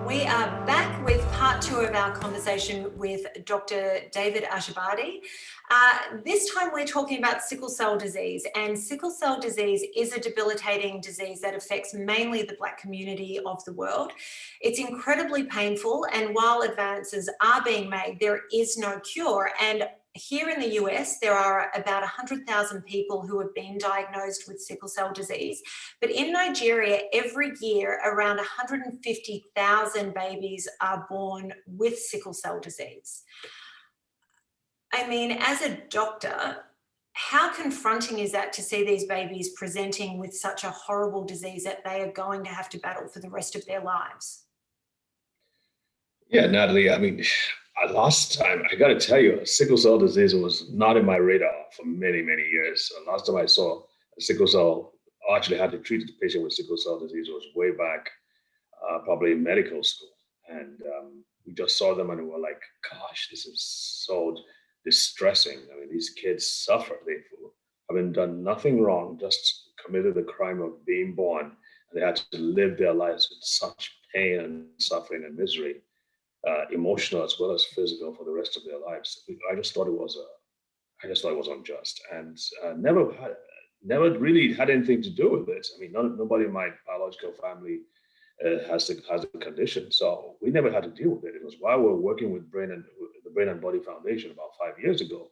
We are back with part two of our conversation with Dr. David Ajibade. This time we're talking about sickle cell disease, and sickle cell disease is a debilitating disease that affects mainly the Black community of the world. It's incredibly painful, and while advances are being made, there is no cure. And here in the US, there are about 100,000 people who have been diagnosed with sickle cell disease. But in Nigeria, every year, around 150,000 babies are born with sickle cell disease. I mean, as a doctor, how confronting is that to see these babies presenting with such a horrible disease that they are going to have to battle for the rest of their lives? Yeah, Natalie, I mean, last time, I got to tell you, sickle cell disease was not in my radar for many, many years. Last time I saw a sickle cell, I actually had to treat a patient with sickle cell disease was way back, probably in medical school. And we just saw them and we were like, gosh, this is so distressing. I mean, these kids suffer. They haven't done nothing wrong, just committed the crime of being born. And they had to live their lives with such pain and suffering and misery. Emotional as well as physical for the rest of their lives. I just thought it was unjust, and never really had anything to do with it. I mean, nobody in my biological family has the condition, so we never had to deal with it. It was while we were working with the Brain and Body Foundation about 5 years ago.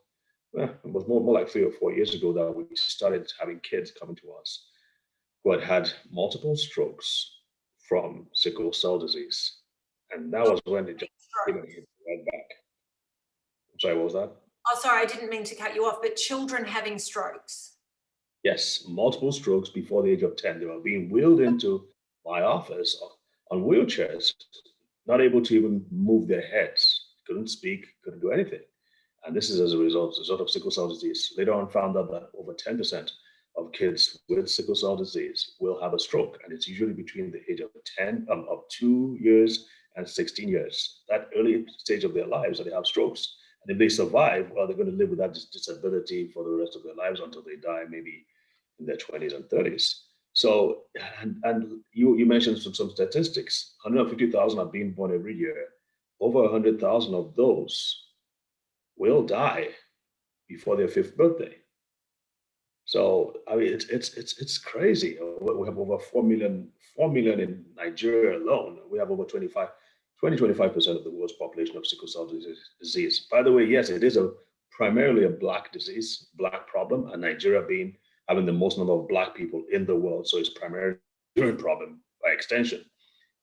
Well, it was more like 3 or 4 years ago that we started having kids coming to us who had multiple strokes from sickle cell disease. And that was when it just hit right back. I'm sorry, what was that? Oh, sorry, I didn't mean to cut you off, but children having strokes. Yes, multiple strokes before the age of 10. They were being wheeled into my office on wheelchairs, not able to even move their heads, couldn't speak, couldn't do anything. And this is as a result of sickle cell disease. Later on, found out that over 10% of kids with sickle cell disease will have a stroke, and it's usually between the age of 2 years and 16 years, that early stage of their lives that they have strokes. And if they survive, well, they're going to live with that disability for the rest of their lives until they die, maybe in their 20s and 30s. So, and you mentioned some statistics. 150,000 are being born every year. Over 100,000 of those will die before their 5th birthday. So I mean, it's crazy. We have over 4 million in Nigeria alone. We have over 25% of the world's population of sickle cell disease. By the way, yes, it is primarily a Black disease, Black problem, and Nigeria having the most number of Black people in the world, so it's primarily a Nigerian problem by extension.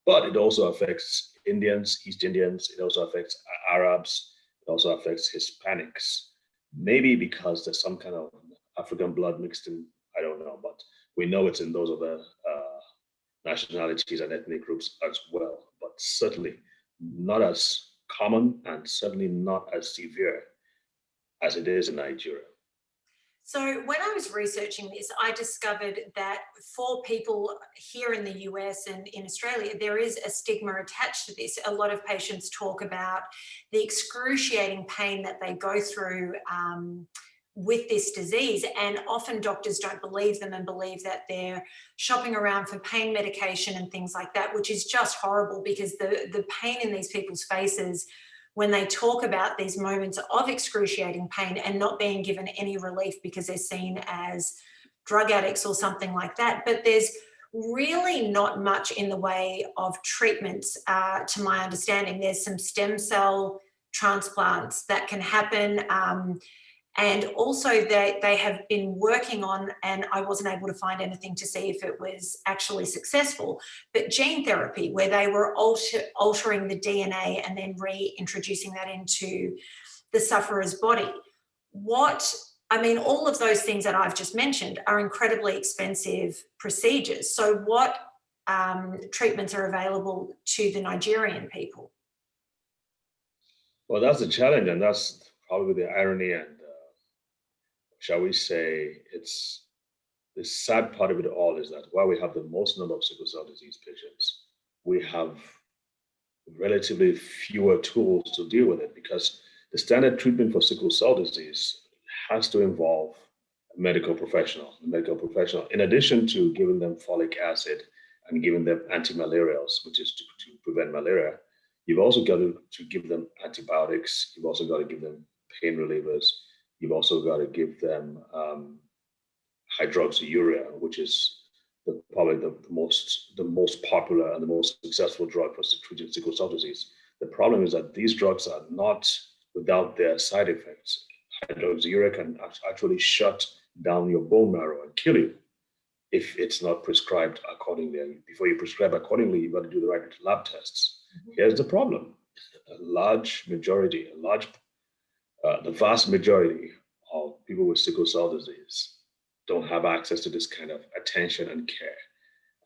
But it also affects Indians, East Indians. It also affects Arabs. It also affects Hispanics. Maybe because there's some kind of African blood mixed in, I don't know, but we know it's in those other nationalities and ethnic groups as well, but certainly not as common and certainly not as severe as it is in Nigeria. So when I was researching this, I discovered that for people here in the US and in Australia, there is a stigma attached to this. A lot of patients talk about the excruciating pain that they go through with this disease, and often doctors don't believe them and believe that they're shopping around for pain medication and things like that, which is just horrible, because the pain in these people's faces when they talk about these moments of excruciating pain and not being given any relief because they're seen as drug addicts or something like that. But there's really not much in the way of treatments, to my understanding. There's some stem cell transplants that can happen. And also they have been working on, and I wasn't able to find anything to see if it was actually successful, but gene therapy, where they were altering the DNA and then reintroducing that into the sufferer's body. All of those things that I've just mentioned are incredibly expensive procedures. So what treatments are available to the Nigerian people? Well, that's the challenge, and that's probably the irony and shall we say, it's the sad part of it all is that while we have the most number of sickle cell disease patients, we have relatively fewer tools to deal with it, because the standard treatment for sickle cell disease has to involve a medical professional, in addition to giving them folic acid and giving them anti-malarials, which is to prevent malaria. You've also got to give them antibiotics. You've also got to give them pain relievers. You've also got to give them hydroxyurea, which is probably the most popular and the most successful drug for treating sickle cell disease. The problem is that these drugs are not without their side effects. Hydroxyurea can actually shut down your bone marrow and kill you if it's not prescribed accordingly. Before you prescribe accordingly, you've got to do the right lab tests. Here's the problem: the vast majority of people with sickle cell disease don't have access to this kind of attention and care.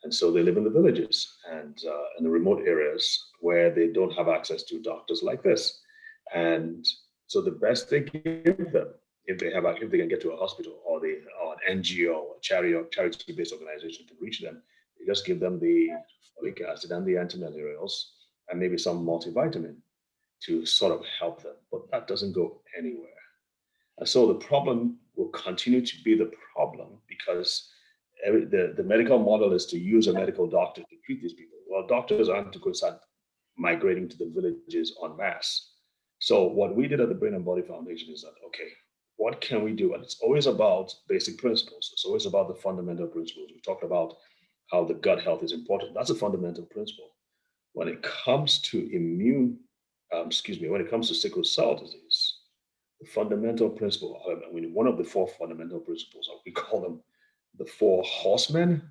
And so they live in the villages and in the remote areas where they don't have access to doctors like this. And so the best they give them, if they can get to a hospital or an NGO, a charity-based organization to reach them, they just give them the folic acid and the antimalarials and maybe some multivitamin to sort of help them. But that doesn't go anywhere. And so the problem will continue to be the problem because the medical model is to use a medical doctor to treat these people. Well, doctors aren't going to start migrating to the villages en masse. So what we did at the Brain and Body Foundation is that, okay, what can we do? And it's always about basic principles. It's always about the fundamental principles. We talked about how the gut health is important. That's a fundamental principle. When it comes to when it comes to sickle cell disease, the fundamental principle, one of the four fundamental principles, we call them the four horsemen,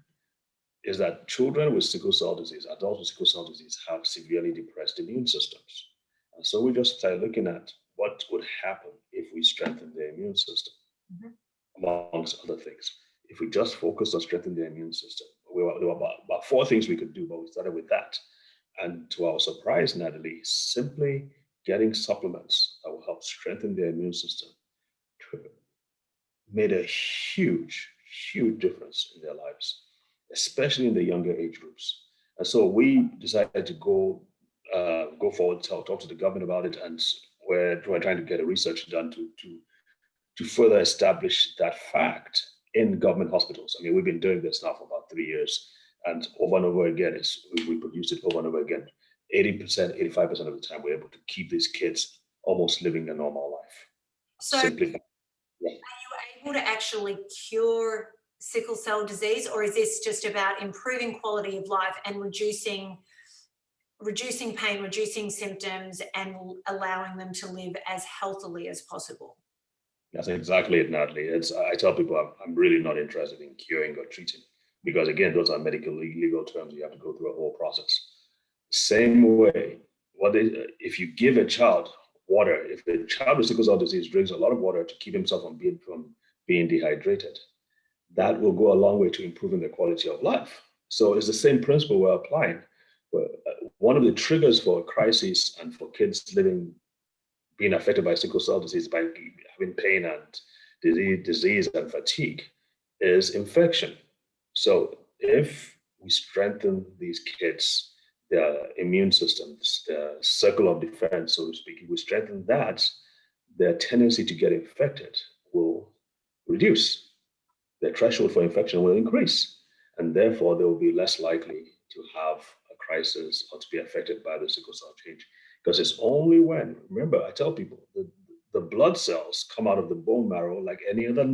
is that children with sickle cell disease, adults with sickle cell disease, have severely depressed immune systems. And so we just started looking at what would happen if we strengthen the immune system, amongst other things. If we just focus on strengthening the immune system, there were about four things we could do, but we started with that. And to our surprise, Natalie, simply getting supplements that will help strengthen the immune system made a huge, huge difference in their lives, especially in the younger age groups. And so we decided to go forward, talk to the government about it, and we're trying to get a research done to further establish that fact in government hospitals. I mean, we've been doing this now for about 3 years, and over again, we produced it over and over again. 80%, 85% of the time, we're able to keep these kids almost living a normal life. So simply, yeah. are you able to actually cure sickle cell disease, or is this just about improving quality of life and reducing pain, reducing symptoms, and allowing them to live as healthily as possible? That's exactly it, Natalie. I tell people I'm really not interested in curing or treating because, again, those are medical legal terms. You have to go through a whole process. Same way, if you give a child water, if a child with sickle cell disease drinks a lot of water to keep himself from being dehydrated, that will go a long way to improving the quality of life. So it's the same principle we're applying. One of the triggers for a crisis and for kids being affected by sickle cell disease, by having pain and disease and fatigue, is infection. So if we strengthen these kids, their immune systems, their circle of defense, so to speak, if we strengthen that, their tendency to get infected will reduce. Their threshold for infection will increase, and therefore they will be less likely to have a crisis or to be affected by the sickle cell change. Because it's only when, remember, I tell people, the blood cells come out of the bone marrow like any other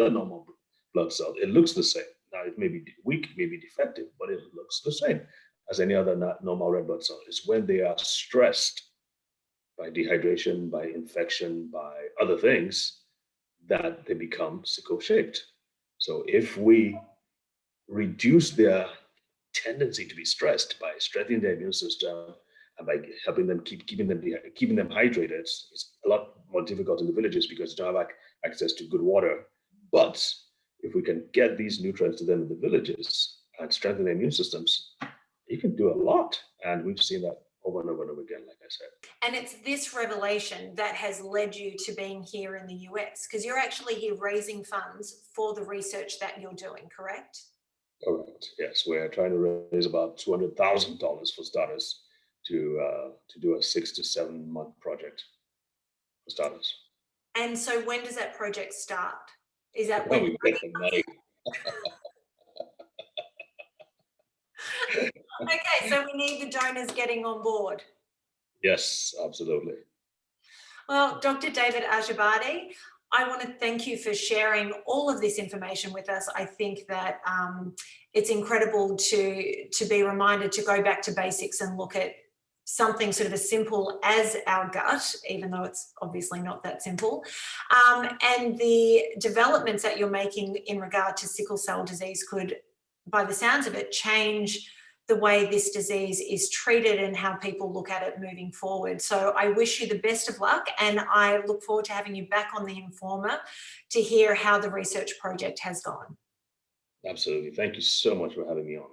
normal blood cell. It looks the same. Now, it may be weak, it may be defective, but it looks the same as any other normal red blood cell. It's when they are stressed by dehydration, by infection, by other things, that they become sickle-shaped. So if we reduce their tendency to be stressed by strengthening their immune system and by helping them keeping them hydrated, it's a lot more difficult in the villages because they don't have access to good water. But if we can get these nutrients to them in the villages and strengthen their immune systems, you can do a lot. And we've seen that over and over and over again, like I said. And it's this revelation that has led you to being here in the US, because you're actually here raising funds for the research that you're doing, correct? Correct. Yes, we're trying to raise about $200,000 for starters to do a 6 to 7 month project for starters. And so when does that project start? Is that When when we get the money. Okay, so we need the donors getting on board. Yes, absolutely. Well, Dr. David Ajibade, I want to thank you for sharing all of this information with us. I think that it's incredible to be reminded to go back to basics and look at something sort of as simple as our gut, even though it's obviously not that simple, and the developments that you're making in regard to sickle cell disease could, by the sounds of it, change the way this disease is treated and how people look at it moving forward. So I wish you the best of luck, and I look forward to having you back on The Informer to hear how the research project has gone. Absolutely. Thank you so much for having me on.